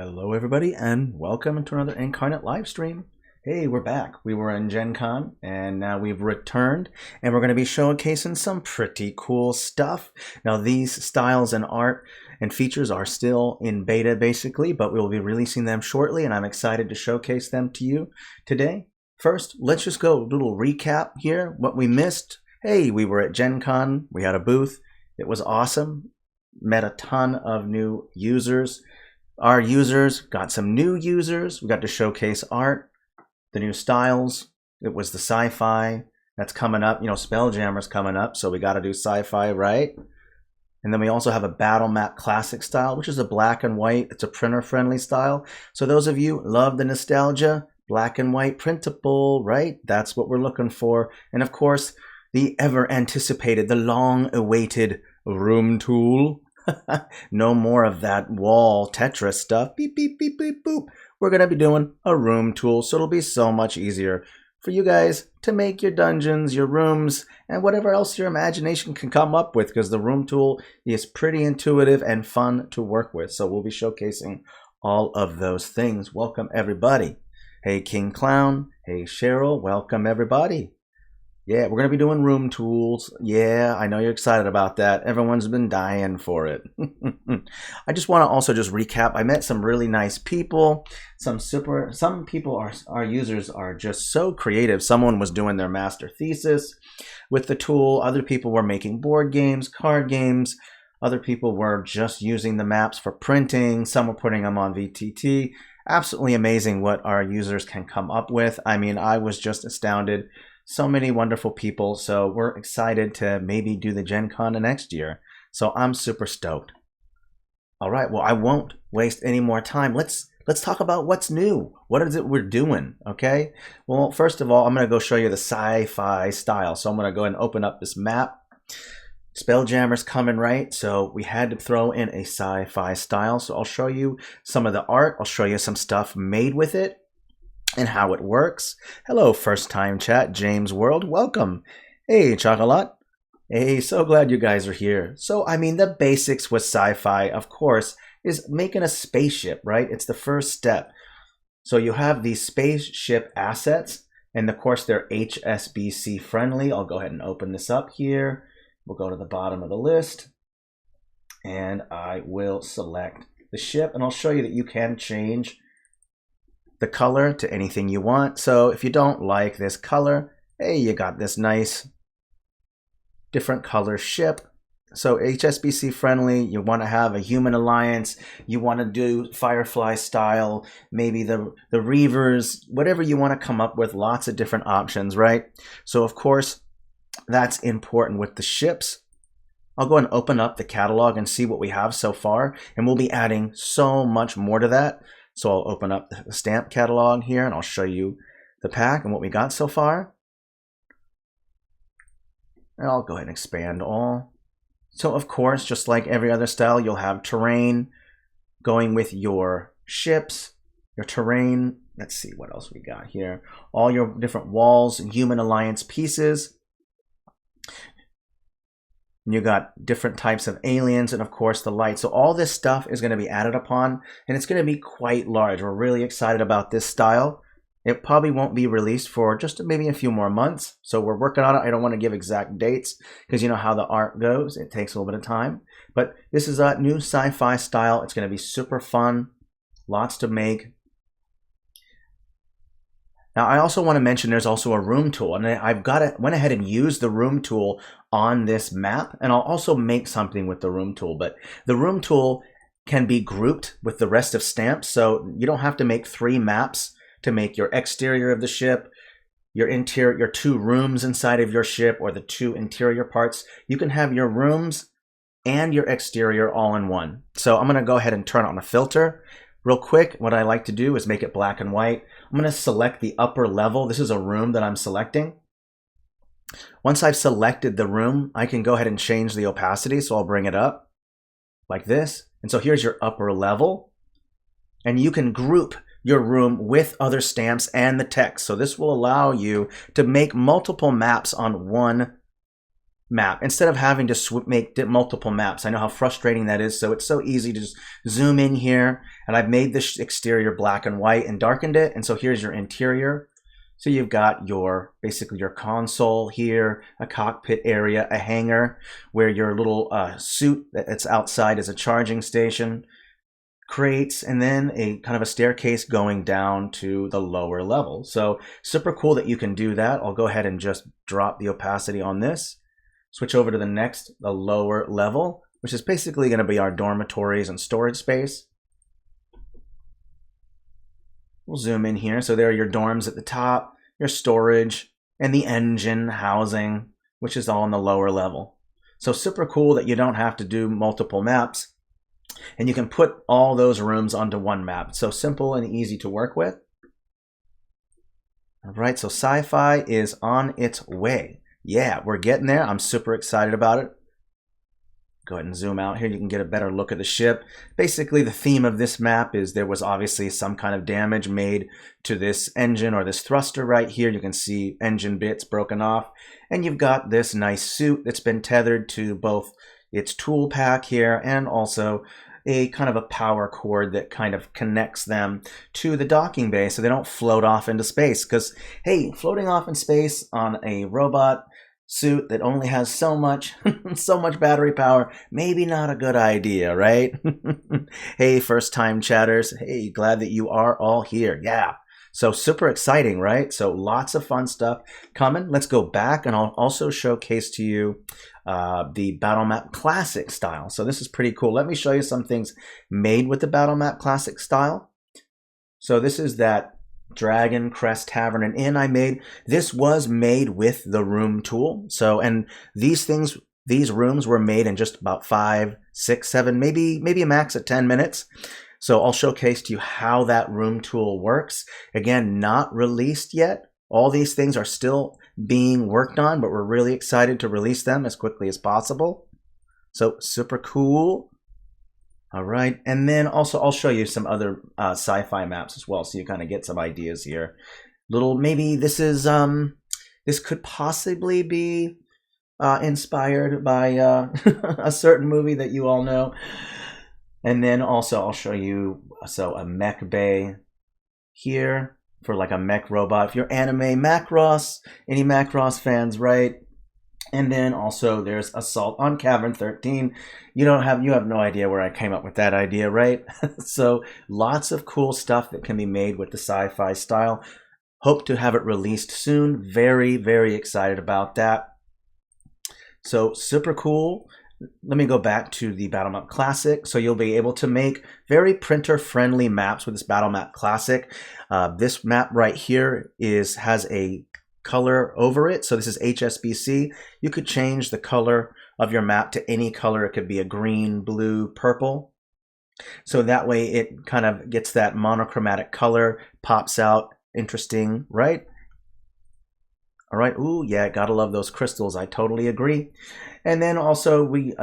Hello everybody and welcome to another Inkarnate live stream. Hey, we're back. We were in Gen Con and now we've returned and we're going to be showcasing some pretty cool stuff. Now these styles and art and features are still in beta basically, but we'll be releasing them shortly and I'm excited to showcase them to you today. First, let's just go a little recap here, what we missed. Hey, we were at Gen Con, we had a booth, it was awesome, met a ton of new users. Our users got some new users. We got to showcase art, the new styles. It was the sci-fi that's coming up. You know, Spelljammer's coming up, so we got to do sci-fi, right? And then we also have a Battlemap Classic style, which is a black and white. It's a printer-friendly style. So those of you love the nostalgia, black and white printable, right? That's what we're looking for. And of course, the ever-anticipated, the long-awaited room tool. No more of that wall Tetris stuff. Beep, beep, beep, beep, boop. We're going to be doing a room tool, so it'll be so much easier for you guys to make your dungeons, your rooms, and whatever else your imagination can come up with, because the room tool is pretty intuitive and fun to work with. So we'll be showcasing all of those things. Welcome, everybody. Hey, King Clown. Hey, Cheryl. Welcome, everybody. Yeah, we're going to be doing room tools. Yeah, I know you're excited about that. Everyone's been dying for it. I just want to also just recap. I met some really nice people. Some people our users are just so creative. Someone was doing their master thesis with the tool. Other people were making board games, card games. Other people were just using the maps for printing. Some were putting them on VTT. Absolutely amazing what our users can come up with. I mean, I was just astounded. So many wonderful people, so we're excited to maybe do the Gen Con next year. So I'm super stoked. All right, well, I won't waste any more time. Let's talk about what's new. What is it we're doing, okay? Well, first of all, I'm going to go show you the sci-fi style. So I'm going to go ahead and open up this map. Spelljammer's coming, right? So we had to throw in a sci-fi style. So I'll show you some of the art. I'll show you some stuff made with it and how it works. Hello, first time chat, James World, welcome. Hey, Chocolat. Hey, so glad you guys are here. So, I mean, the basics with sci-fi, of course, is making a spaceship, right? It's the first step. So you have these spaceship assets, and of course, they're HSBC friendly. I'll go ahead and open this up here. We'll go to the bottom of the list, and I will select the ship, and I'll show you that you can change the color to anything you want. So if you don't like this color, hey, you got this nice different color ship. So HSBC friendly, you want to have a human alliance, you want to do Firefly style, maybe the Reavers, whatever you want to come up with, lots of different options, right? So of course, that's important with the ships. I'll go and open up the catalog and see what we have so far, and we'll be adding so much more to that. So I'll open up the stamp catalog here and I'll show you the pack and what we got so far. And I'll go ahead and expand all. So of course, just like every other style, you'll have terrain going with your ships, your terrain. Let's see what else we got here. All your different walls and human alliance pieces. And you got different types of aliens and of course the light. So all this stuff is going to be added upon and it's going to be quite large. We're really excited about this style. It probably won't be released for just maybe a few more months. So we're working on it. I don't want to give exact dates because you know how the art goes. It takes a little bit of time. But this is a new sci-fi style. It's going to be super fun. Lots to make. Now, I also want to mention there's also a room tool, and went ahead and used the room tool on this map, and I'll also make something with the room tool. But the room tool can be grouped with the rest of stamps, so you don't have to make 3 maps to make your exterior of the ship, your interior, your 2 rooms inside of your ship, or the 2 interior parts. You can have your rooms and your exterior all in one. So I'm going to go ahead and turn on a filter. Real quick, what I like to do is make it black and white. I'm going to select the upper level. This is a room that I'm selecting. Once I've selected the room, I can go ahead and change the opacity. So I'll bring it up like this. And so here's your upper level. And you can group your room with other stamps and the text. So this will allow you to make multiple maps on one map instead of having to make multiple maps. I know how frustrating that is, so it's so easy to just zoom in here, and I've made this exterior black and white and darkened it, and so here's your interior. So you've got your basically your console here, a cockpit area, a hangar where your little suit that's outside is a charging station, crates, and then a kind of a staircase going down to the lower level. So super cool that you can do that. I'll go ahead and just drop the opacity on this. Switch over to the lower level, which is basically going to be our dormitories and storage space. We'll zoom in here. So there are your dorms at the top, your storage, and the engine housing, which is all on the lower level. So super cool that you don't have to do multiple maps, and you can put all those rooms onto one map. It's so simple and easy to work with. All right, so Sci-Fi is on its way. Yeah, we're getting there. I'm super excited about it. Go ahead and zoom out here. You can get a better look at the ship. Basically, the theme of this map is there was obviously some kind of damage made to this engine or this thruster right here. You can see engine bits broken off. And you've got this nice suit that's been tethered to both its tool pack here and also a kind of a power cord that kind of connects them to the docking bay so they don't float off into space. Because, hey, floating off in space on a robot suit that only has so much battery power, maybe not a good idea, right? Hey, first time chatters, hey, glad that you are all here. Yeah, so super exciting, right? So lots of fun stuff coming. Let's go back and I'll also showcase to you the Battlemap Classic style. So this is pretty cool. Let me show you some things made with the Battlemap Classic style. So this is that Dragon Crest Tavern and Inn I made. This was made with the room tool. So, and these rooms were made in just about 5, 6, 7, maybe a max of 10 minutes. So I'll showcase to you how that room tool works. Again, not released yet. All these things are still being worked on, but we're really excited to release them as quickly as possible. So super cool. All right, and then also I'll show you some other sci-fi maps as well, so you kind of get some ideas here. Maybe this is this could possibly be inspired by a certain movie that you all know. And then also I'll show you a mech bay here for like a mech robot. If you're anime Macross, any Macross fans, right? And then also there's Assault on Cavern 13. You have no idea where I came up with that idea, right? So lots of cool stuff that can be made with the sci-fi style. Hope to have it released soon. Very, very excited about that. So super cool. Let me go back to the Battlemap Classic. So you'll be able to make very printer-friendly maps with this Battlemap Classic. This map right here has a color over it. So this is HSBC. You could change the color of your map to any color. It could be a green, blue, purple. So that way it kind of gets that monochromatic color, pops out. Interesting, right? All right. Ooh, yeah, gotta love those crystals. I totally agree. And then also with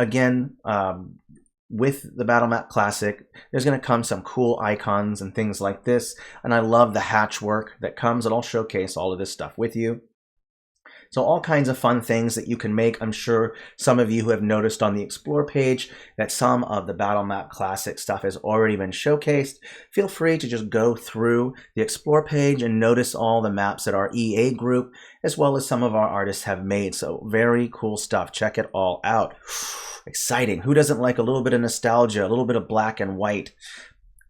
the Battlemap Classic, there's going to come some cool icons and things like this. And I love the hatch work that comes, and I'll showcase all of this stuff with you. So all kinds of fun things that you can make. I'm sure some of you who have noticed on the Explore page that some of the Battlemap Classic stuff has already been showcased. Feel free to just go through the Explore page and notice all the maps that our EA group, as well as some of our artists have made. So very cool stuff. Check it all out. Exciting. Who doesn't like a little bit of nostalgia, a little bit of black and white?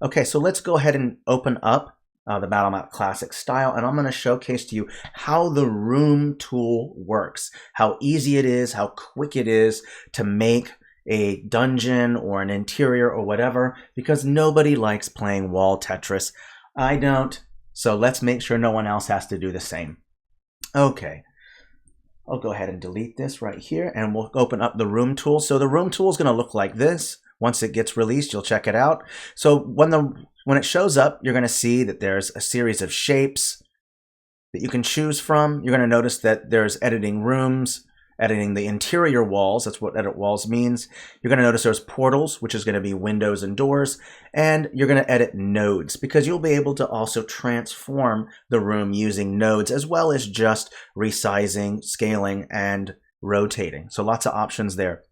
Okay, so let's go ahead and open up the Battlemap Classic style, and I'm going to showcase to you how the room tool works, how easy it is, how quick it is to make a dungeon or an interior or whatever, because nobody likes playing wall Tetris. I don't, so let's make sure no one else has to do the same. Okay. I'll go ahead and delete this right here, and we'll open up the room tool. So the room tool is going to look like this. Once it gets released, you'll check it out. So when it shows up, you're going to see that there's a series of shapes that you can choose from. You're going to notice that there's editing rooms, editing the interior walls. That's what edit walls means. You're going to notice there's portals, which is going to be windows and doors, and you're going to edit nodes, because you'll be able to also transform the room using nodes, as well as just resizing, scaling, and rotating. So lots of options there.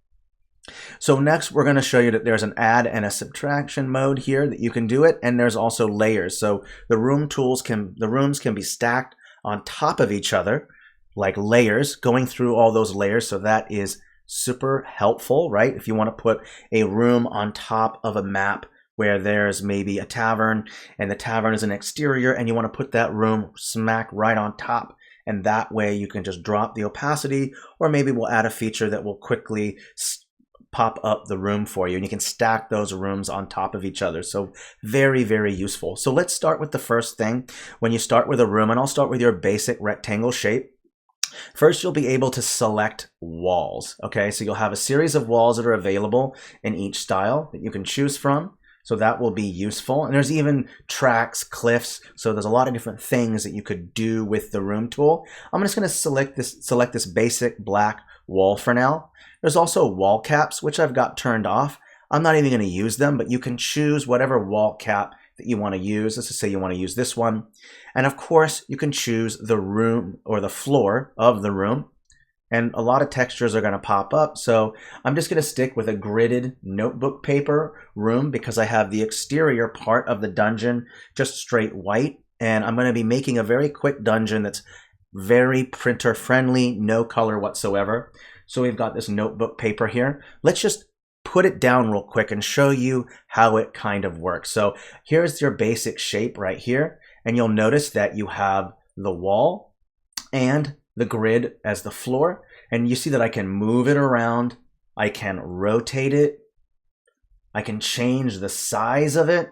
So next we're going to show you that there's an add and a subtraction mode here that you can do it, and there's also layers. So the rooms can be stacked on top of each other like layers, going through all those layers. So that is super helpful, right? If you want to put a room on top of a map where there's maybe a tavern and the tavern is an exterior and you want to put that room smack right on top, and that way you can just drop the opacity, or maybe we'll add a feature that will quickly pop up the room for you, and you can stack those rooms on top of each other. So very, very useful. So let's start with the first thing. When you start with a room, and I'll start with your basic rectangle shape. First, you'll be able to select walls. Okay, so you'll have a series of walls that are available in each style that you can choose from. So that will be useful. And there's even tracks, cliffs. So there's a lot of different things that you could do with the room tool. I'm just going to select this basic black wall for now. There's also wall caps, which I've got turned off. I'm not even going to use them, but you can choose whatever wall cap that you want to use. Let's just say you want to use this one. And of course, you can choose the room or the floor of the room. And a lot of textures are going to pop up. So I'm just going to stick with a gridded notebook paper room because I have the exterior part of the dungeon just straight white. And I'm going to be making a very quick dungeon that's very printer friendly, no color whatsoever. So we've got this notebook paper here. Let's just put it down real quick and show you how it kind of works. So here's your basic shape right here. And you'll notice that you have the wall and the grid as the floor. And you see that I can move it around. I can rotate it. I can change the size of it.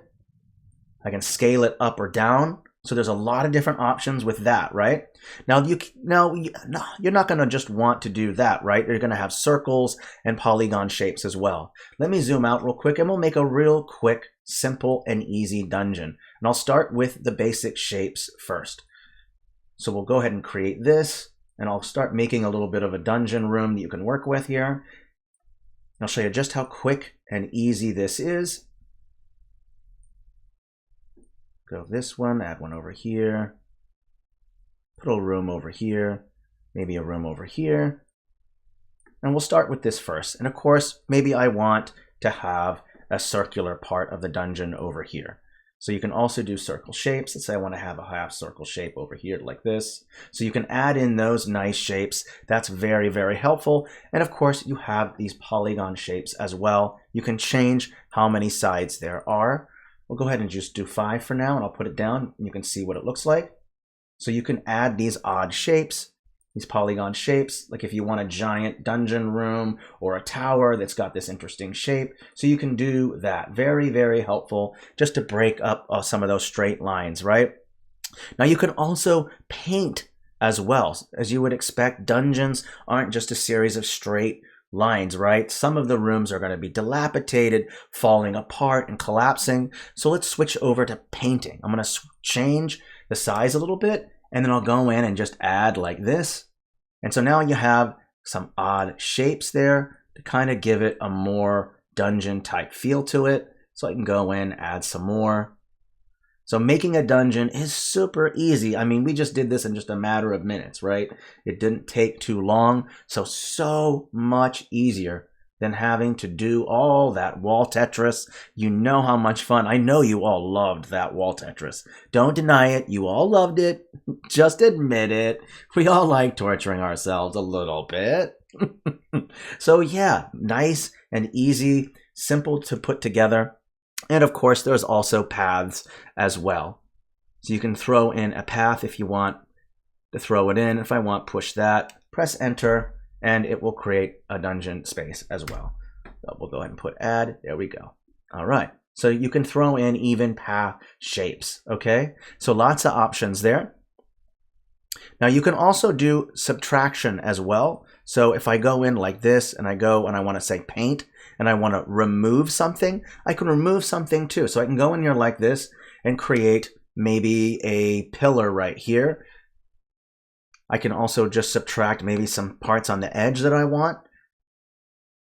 I can scale it up or down. So there's a lot of different options with that, right? Now you're not going to just want to do that, right? You're going to have circles and polygon shapes as well. Let me zoom out real quick and we'll make a real quick, simple and easy dungeon. And I'll start with the basic shapes first. So we'll go ahead and create this, and I'll start making a little bit of a dungeon room that you can work with here. I'll show you just how quick and easy this is. Go this one, add one over here, put a room over here, maybe a room over here. And we'll start with this first. And of course, maybe I want to have a circular part of the dungeon over here. So you can also do circle shapes. Let's say I want to have a half circle shape over here like this. So you can add in those nice shapes. That's very, very helpful. And of course, you have these polygon shapes as well. You can change how many sides there are. We'll go ahead and just do 5 for now, and I'll put it down and you can see what it looks like. So you can add these odd shapes, these polygon shapes, like if you want a giant dungeon room or a tower that's got this interesting shape. So you can do that. Very, very helpful just to break up some of those straight lines, right? Now you can also paint as well. As you would expect, dungeons aren't just a series of straight lines, right? Some of the rooms are going to be dilapidated, falling apart and collapsing. So let's switch over to painting. I'm going to change the size a little bit, and then I'll go in and just add like this. And so now you have some odd shapes there to kind of give it a more dungeon type feel to it. So I can go in, add some more. So making a dungeon is super easy. I mean, we just did this in just a matter of minutes, right? It didn't take too long. So much easier than having to do all that wall Tetris. You know how much fun. I know you all loved that wall Tetris. Don't deny it. You all loved it. Just admit it. We all like torturing ourselves a little bit. So yeah, nice and easy, simple to put together. And of course, there's also paths as well. So you can throw in a path if you want to throw it in. If I want, push that, press enter, and it will create a dungeon space as well. So we'll go ahead and put add. There we go. All right. So you can throw in even path shapes. Okay. So lots of options there. Now you can also do subtraction as well. So if I go in like this and I go and I want to say paint, and I want to remove something, I can remove something too. So I can go in here like this and create maybe a pillar right here. I can also just subtract maybe some parts on the edge that I want.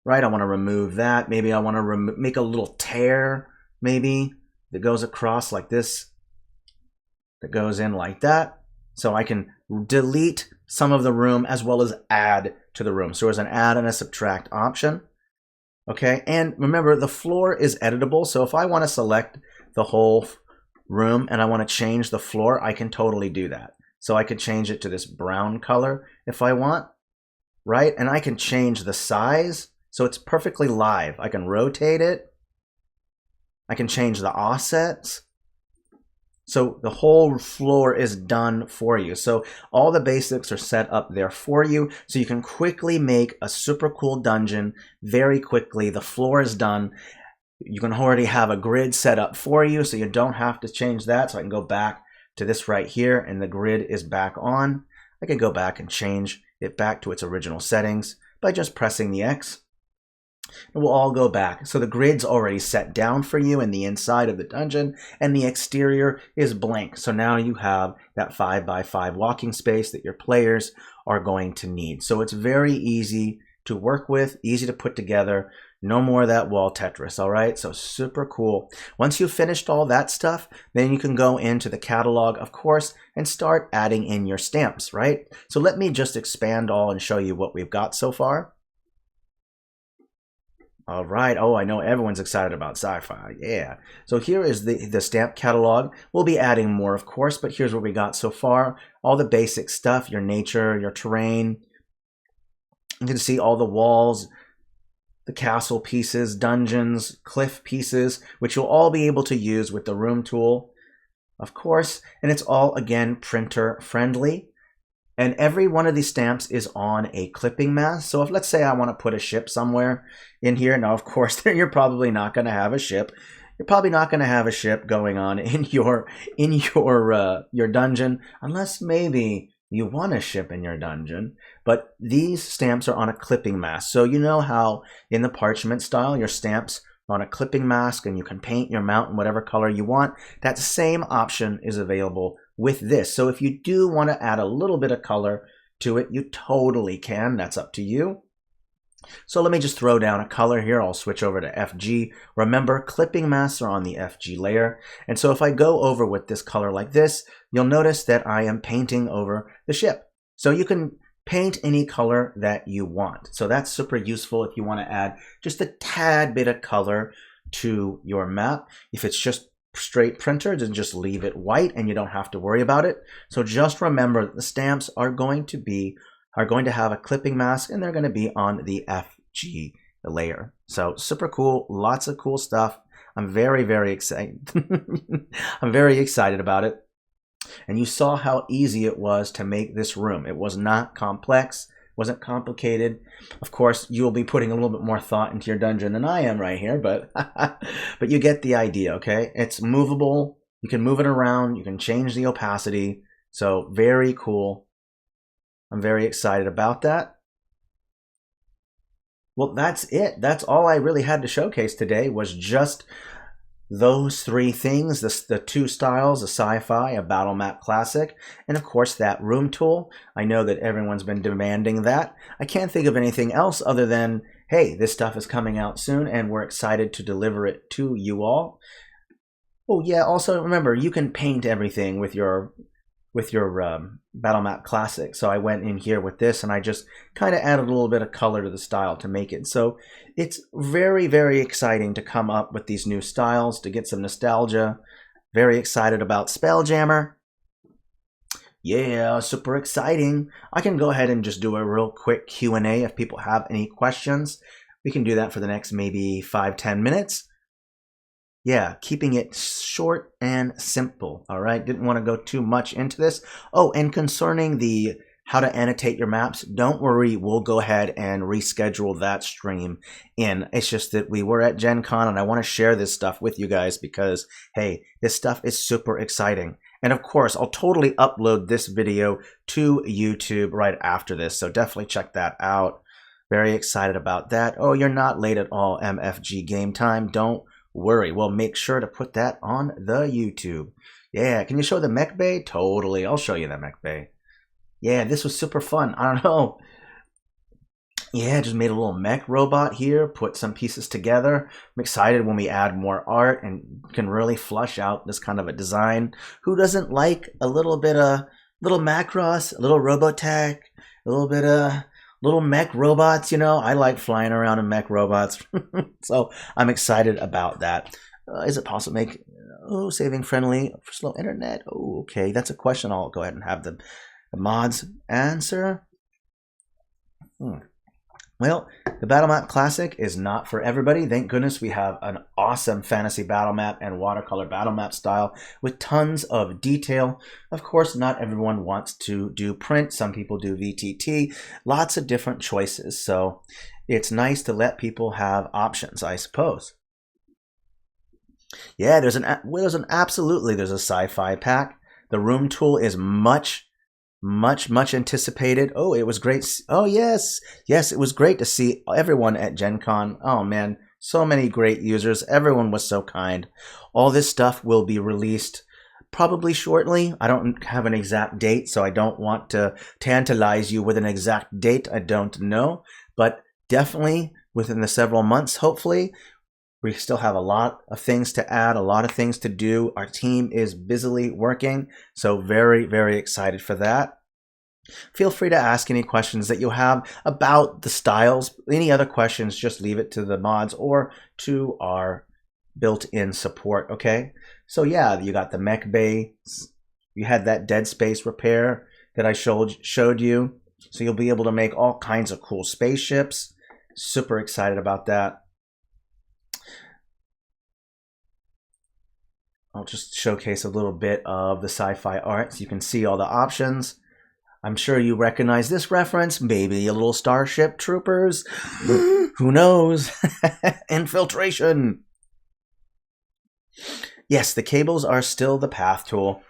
Right, I want to remove that. Maybe I want to make a little tear, maybe, that goes across like this, that goes in like that. So I can delete some of the room as well as add to the room. So there's an add and a subtract option. Okay, and remember the floor is editable. So if I want to select the whole room and I want to change the floor, I can totally do that. So I could change it to this brown color if I want, right? And I can change the size so it's perfectly live. I can rotate it. I can change the offsets. So the whole floor is done for you. So all the basics are set up there for you. So you can quickly make a super cool dungeon very quickly. The floor is done. You can already have a grid set up for you, so you don't have to change that. So I can go back to this right here and the grid is back on. I can go back and change it back to its original settings by just pressing the X. And we'll all go back. So the grid's already set down for you in the inside of the dungeon, and the exterior is blank. So now you have that 5x5 walking space that your players are going to need. So it's very easy to work with, easy to put together. No more of that wall Tetris, all right? So super cool. Once you've finished all that stuff, then you can go into the catalog, of course, and start adding in your stamps, right? So let me just expand all and show you what we've got so far. All right. Oh, I know everyone's excited about sci-fi. Yeah. So here is the stamp catalog. We'll be adding more, of course, but here's what we got so far. All the basic stuff, your nature, your terrain. You can see all the walls, the castle pieces, dungeons, cliff pieces, which you'll all be able to use with the room tool, of course. And it's all, again, printer friendly. And every one of these stamps is on a clipping mask. So if, let's say I want to put a ship somewhere in here. Now, of course, you're probably not going to have a ship. You're probably not going to have a ship going on in your dungeon, unless maybe you want a ship in your dungeon. But these stamps are on a clipping mask. So you know how in the parchment style, your stamps are on a clipping mask and you can paint your mountain whatever color you want. That same option is available with this. So if you do want to add a little bit of color to it, you totally can. That's up to you. So let me just throw down a color here. I'll switch over to FG. Remember, clipping masks are on the FG layer. And so if I go over with this color like this, you'll notice that I am painting over the ship. So you can paint any color that you want. So that's super useful if you want to add just a tad bit of color to your map. If it's just straight printer, then just leave it white and you don't have to worry about it. So just remember that the stamps are going to have a clipping mask and they're going to be on the FG layer. So super cool, lots of cool stuff. I'm very, very excited. I'm very excited about it. And you saw how easy it was to make this room. It was not complex, wasn't complicated. Of course, you'll be putting a little bit more thought into your dungeon than I am right here, but but you get the idea, okay? It's movable. You can move it around. You can change the opacity. So very cool. I'm very excited about that. Well, that's it. That's all I really had to showcase today was just those three things, the two styles, a Sci-Fi, a Battlemap Classic, and of course that room tool. I know that everyone's been demanding that. I can't think of anything else other than, hey, this stuff is coming out soon and we're excited to deliver it to you all. Oh yeah, also remember, you can paint everything with your Battlemap Classic. So I went in here with this and I just kind of added a little bit of color to the style to make it. So it's very, very exciting to come up with these new styles, to get some nostalgia. Very excited about Spelljammer. Yeah, super exciting. I can go ahead and just do a real quick Q&A if people have any questions. We can do that for the next maybe 5-10 minutes. Yeah, keeping it short and simple, all right? Didn't want to go too much into this. Oh, and concerning the how to annotate your maps, don't worry, we'll go ahead and reschedule that stream in. It's just that we were at Gen Con and I want to share this stuff with you guys because, hey, this stuff is super exciting. And of course, I'll totally upload this video to YouTube right after this, so definitely check that out. Very excited about that. Oh, you're not late at all, MFG Game Time. Don't worry, we'll make sure to put that on the YouTube. Yeah, can you show the mech bay? Totally, I'll show you the mech bay. Yeah, this was super fun. I don't know. Yeah, just made a little mech robot here, put some pieces together. I'm excited when we add more art and can really flush out this kind of a design. Who doesn't like a little bit of little Macross, a little Robotech, a little bit of little mech robots. You know, I like flying around in mech robots, so I'm excited about that. Is it possible to make saving friendly for slow internet? Oh, okay, that's a question. I'll go ahead and have the mods answer. Well, the Battlemap Classic is not for everybody. Thank goodness we have an awesome fantasy battle map and watercolor battle map style with tons of detail. Of course, not everyone wants to do print. Some people do VTT. Lots of different choices. So it's nice to let people have options, I suppose. Yeah, there's an absolutely there's a sci-fi pack. The room tool is much anticipated. Oh, it was great. Oh, yes, it was great to see everyone at Gen Con. Oh man, so many great users. Everyone was so kind. All this stuff will be released probably shortly. I don't have an exact date, so I don't want to tantalize you with an exact date. I don't know, but definitely within the several months, hopefully. We still have a lot of things to add, a lot of things to do. Our team is busily working, so very, very excited for that. Feel free to ask any questions that you have about the styles. Any other questions, just leave it to the mods or to our built-in support, okay? So yeah, you got the mech bay. You had that dead space repair that I showed you. So you'll be able to make all kinds of cool spaceships. Super excited about that. I'll just showcase a little bit of the sci-fi art so you can see all the options. I'm sure you recognize this reference, maybe a little Starship Troopers. Who knows? Infiltration. Yes, the cables are still the path tool.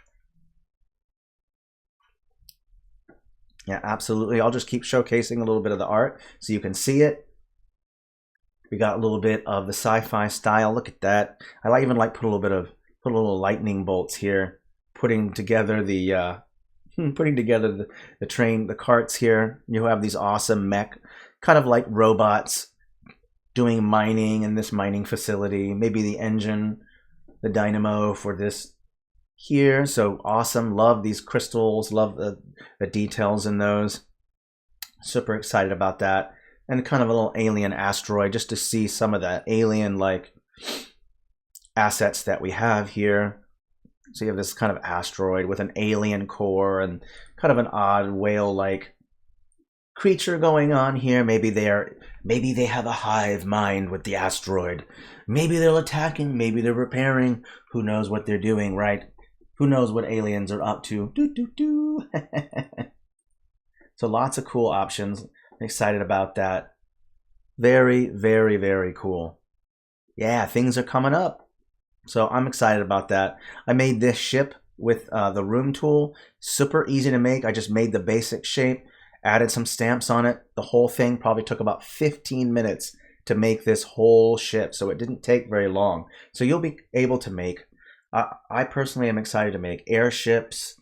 Yeah, absolutely. I'll just keep showcasing a little bit of the art so you can see it. We got a little bit of the sci-fi style. Look at that. I even like put a little lightning bolts here, putting together the train, the carts here. You have these awesome mech, kind of like robots doing mining in this mining facility. Maybe the engine, the dynamo for this here. So awesome. Love these crystals. Love the details in those. Super excited about that. And kind of a little alien asteroid just to see some of the alien-like assets that we have here. So you have this kind of asteroid with an alien core and kind of an odd whale-like creature going on here. Maybe they have a hive mind with the asteroid. Maybe they're attacking, maybe they're repairing. Who knows what they're doing, right? Who knows what aliens are up to? So lots of cool options. I'm excited about that. Very, very, very cool. Yeah, things are coming up. So I'm excited about that. I made this ship with the room tool. Super easy to make. I just made the basic shape, added some stamps on it. The whole thing probably took about 15 minutes to make this whole ship. So it didn't take very long. So you'll be able to make, I personally am excited to make airships,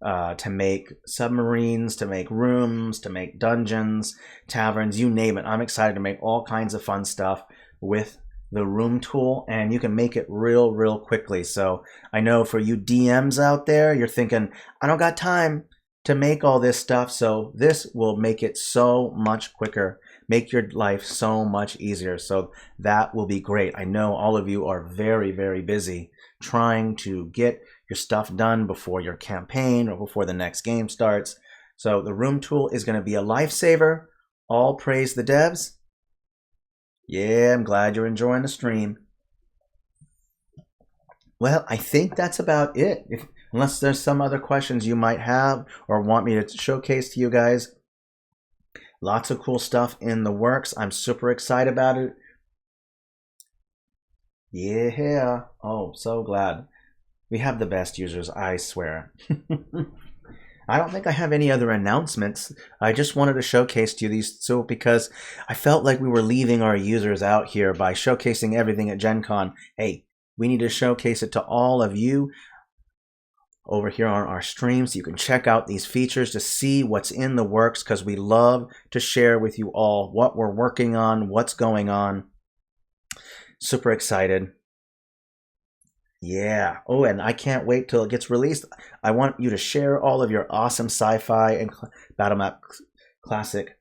to make submarines, to make rooms, to make dungeons, taverns, you name it. I'm excited to make all kinds of fun stuff with the room tool, and you can make it real quickly. So I know for you DMs out there, you're thinking, I don't got time to make all this stuff. So this will make it so much quicker, make your life so much easier. So that will be great. I know all of you are very, very busy trying to get your stuff done before your campaign or before the next game starts. So the room tool is going to be a lifesaver. All praise the devs. Yeah, I'm glad you're enjoying the stream. Well, I think that's about it. Unless there's some other questions you might have or want me to showcase to you guys. Lots of cool stuff in the works. I'm super excited about it. Yeah. Oh, so glad. We have the best users, I swear. I don't think I have any other announcements. I just wanted to showcase to you these because I felt like we were leaving our users out here by showcasing everything at Gen Con. Hey, we need to showcase it to all of you over here on our stream so you can check out these features to see what's in the works, because we love to share with you all what we're working on, what's going on. Super excited. Yeah. Oh, and I can't wait till it gets released. I want you to share all of your awesome sci-fi and Battlemap Classic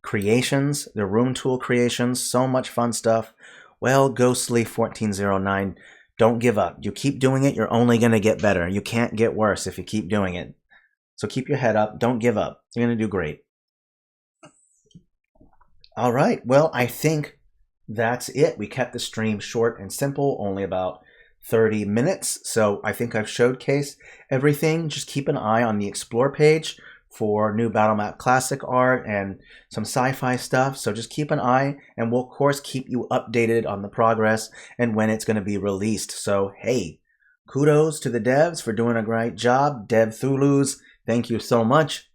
creations, the room tool creations, so much fun stuff. Well, Ghostly 1409, don't give up. You keep doing it, you're only going to get better. You can't get worse if you keep doing it. So keep your head up. Don't give up. You're going to do great. All right. Well, I think that's it. We kept the stream short and simple, only about 30 minutes. So I think I've showcased everything. Just keep an eye on the Explore page for new Battlemap Classic art and some sci-fi stuff. So just keep an eye, and we'll, of course, keep you updated on the progress and when it's going to be released. So, hey, kudos to the devs for doing a great job. Dev Thulus, thank you so much.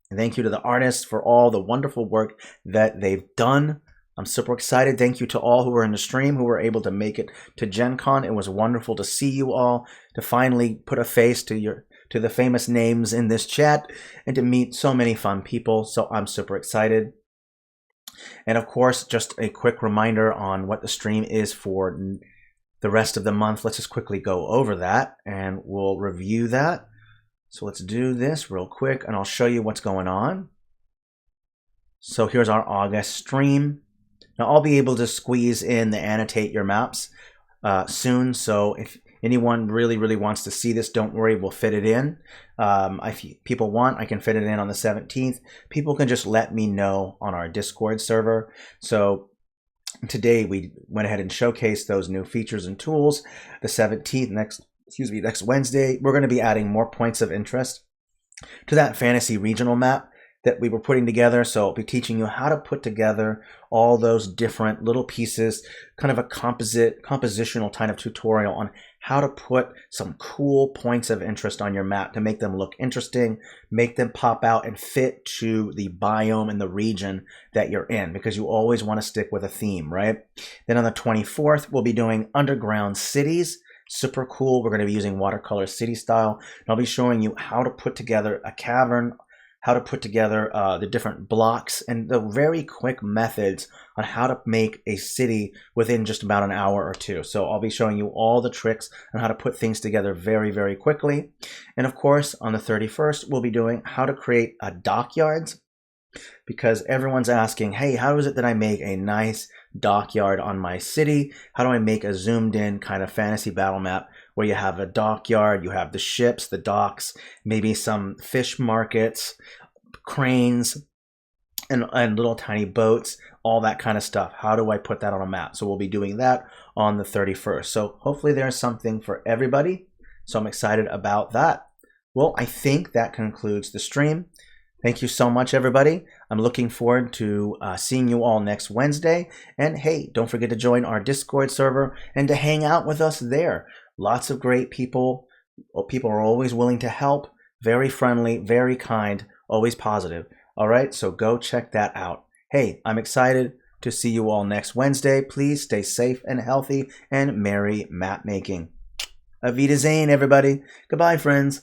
And thank you to the artists for all the wonderful work that they've done. I'm super excited. Thank you to all who were in the stream, who were able to make it to Gen Con. It was wonderful to see you all, to finally put a face to the famous names in this chat, and to meet so many fun people. So I'm super excited. And of course, just a quick reminder on what the stream is for the rest of the month. Let's just quickly go over that, and we'll review that. So let's do this real quick, and I'll show you what's going on. So here's our August stream. Now I'll be able to squeeze in the annotate your maps soon. So if anyone really wants to see this, don't worry, we'll fit it in. If people want, I can fit it in on the 17th. People can just let me know on our Discord server. So today we went ahead and showcased those new features and tools. The 17th, next Wednesday, we're going to be adding more points of interest to that fantasy regional map that we were putting together. So I'll be teaching you how to put together all those different little pieces, kind of a compositional kind of tutorial on how to put some cool points of interest on your map to make them look interesting, make them pop out and fit to the biome and the region that you're in, because you always want to stick with a theme, right? Then on the 24th, we'll be doing underground cities. Super cool. We're going to be using watercolor city style. And I'll be showing you how to put together a cavern, how to put together the different blocks, and the very quick methods on how to make a city within just about an hour or two. So I'll be showing you all the tricks on how to put things together very quickly. And of course, on the 31st, we'll be doing how to create dockyards, because everyone's asking, hey, how is it that I make a nice dockyard on my city? How do I make a zoomed in kind of fantasy battle map where you have a dockyard, you have the ships, the docks, maybe some fish markets, cranes, and little tiny boats, all that kind of stuff. How do I put that on a map? So we'll be doing that on the 31st. So hopefully there's something for everybody. So I'm excited about that. Well, I think that concludes the stream. Thank you so much, everybody. I'm looking forward to seeing you all next Wednesday. And hey, don't forget to join our Discord server and to hang out with us there. Lots of great people. People are always willing to help, very friendly, very kind, always positive. All right, so go check that out. Hey, I'm excited to see you all next Wednesday. Please stay safe and healthy, and merry map making. Auf Wiedersehen, everybody. Goodbye, friends.